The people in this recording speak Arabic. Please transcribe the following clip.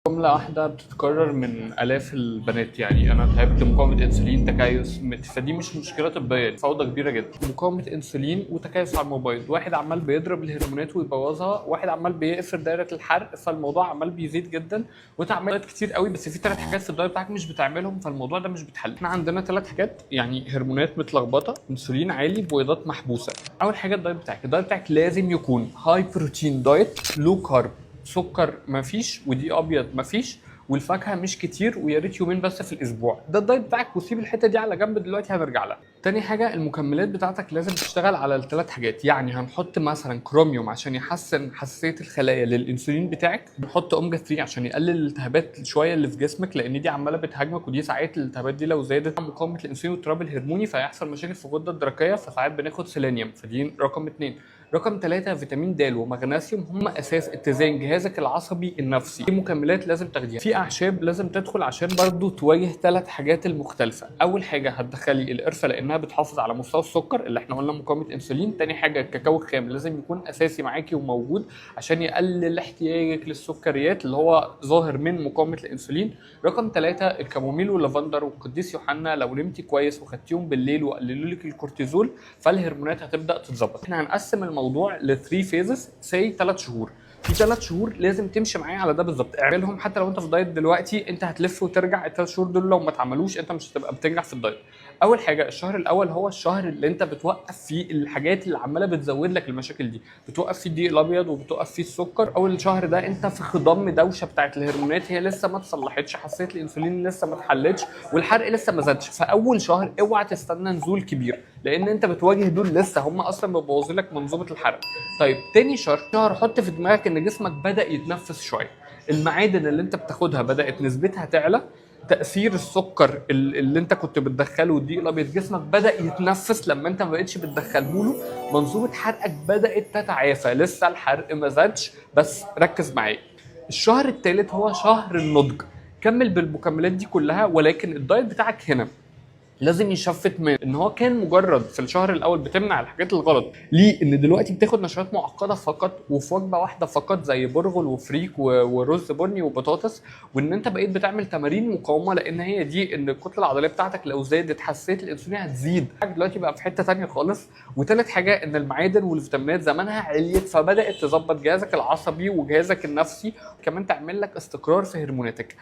جملة واحدة بتتكرر من آلاف البنات، يعني أنا تعبت مقاومة أنسولين تكيس، فدي مش مشكلة طبية، دي فوضى كبيرة جدا. مقاومة أنسولين وتكيس على الموبايل، واحد عمال بيضرب الهرمونات ويبوظها، واحد عمال بيقفل دايرة الحرق، فالموضوع عمال بيزيد جدا. وأنت عمال كتير قوي، بس في 3 حاجات في الدايت بتاعك مش بتعملهم، فالموضوع ده مش بيتحل. احنا عندنا 3 حاجات، يعني هرمونات متلخبطة، أنسولين عالي، بويضات محبوسة. أول حاجة الدايت بتاعك لازم يكون هاي بروتين دايت، لو كارب، سكر مفيش ودي ابيض مفيش، والفاكهه مش كتير، ويا ريت يومين بس في الاسبوع. ده الدايت بتاعك، وسيب الحته دي على جنب دلوقتي هنرجع لها. تاني حاجه المكملات بتاعتك لازم تشتغل على ال3 حاجات، يعني هنحط مثلا كروميوم عشان يحسن حساسيه الخلايا للانسولين بتاعك، نحط اوميجا 3 عشان يقلل الالتهابات شويه اللي في جسمك، لان دي عماله بتهاجمك، ودي ساعات الالتهابات دي لو زادت مقاومه الانسولين والتراب الهرموني فيحصل مشاكل في الغده الدرقيه، فساعات بناخد سيلينيوم، فدي رقم 2. رقم 3 فيتامين د ومغنيسيوم، هم اساس اتزان جهازك العصبي النفسي. في مكملات لازم تاخديها، في اعشاب لازم تدخل عشان برضو تواجه 3 حاجات المختلفه. اول حاجه هتدخلي القرفه لانها بتحافظ على مستوى السكر اللي احنا قلنا مقاومه انسولين. تاني حاجه الكاكاو الخام لازم يكون اساسي معاكي وموجود عشان يقلل احتياجك للسكريات اللي هو ظاهر من مقاومه الانسولين. رقم 3 الكاموميل واللافندر والقديس يوحنا، لو نمتي كويس وخدتيهم بالليل وقللوا لك الكورتيزول فالهرمونات هتبدا تتظبط. احنا هنقسم الموضوع ل 3 فيزز، سي 3 شهور. في 3 شهور لازم تمشي معايا على ده بالظبط، اعملهم حتى لو انت في دايت دلوقتي، انت هتلف وترجع. ال3 شهور دول لو ما اتعملوش انت مش هتبقى بتنجح في الدايت. اول حاجه الشهر الاول هو الشهر اللي انت بتوقف فيه الحاجات اللي عماله بتزود لك المشاكل دي، بتوقف فيه الدقيق الابيض وبتوقف فيه السكر. اول شهر ده انت في خضم دوشه بتاعت الهرمونات، هي لسه ما اتصلحتش، حساسيه الانسولين لسه ما اتحلتش، والحرق لسه ما زادش. فاول شهر اوعى تستنى نزول كبير، لان انت بتواجه دول لسه هم اصلا بيبوظوا لك منظومه الحرق. طيب تاني شهر حط في دماغك ان جسمك بدا يتنفس شويه، المعادن اللي انت بتاخدها بدات نسبتها تعلى، تاثير السكر اللي انت كنت بتدخله والدقيق الابيض جسمك بدا يتنفس لما انت ما بقتش بتدخله له، منظومه حرقك بدات تتعافى، لسه الحرق ما زادش بس ركز معايا. الشهر الثالث هو شهر النضج، كمل بالمكملات دي كلها، ولكن الدايت بتاعك هنا لازم يشفت من ان هو كان مجرد في الشهر الاول بتمنع الحاجات الغلط، ليه ان دلوقتي بتاخد نشويات معقده فقط وفي وجبه واحده فقط زي برغل وفريك ورز بني وبطاطس، وان انت بقيت بتعمل تمارين مقاومه، لان هي دي ان الكتله العضليه بتاعتك لو زادت حساسيه الانسولين هتزيد دلوقتي بقى في حته ثانيه خالص. وثالث حاجه ان المعادن والفيتامينات زمانها عليت، فبدات تظبط جهازك العصبي وجهازك النفسي، كمان تعمل لك استقرار في هرموناتك.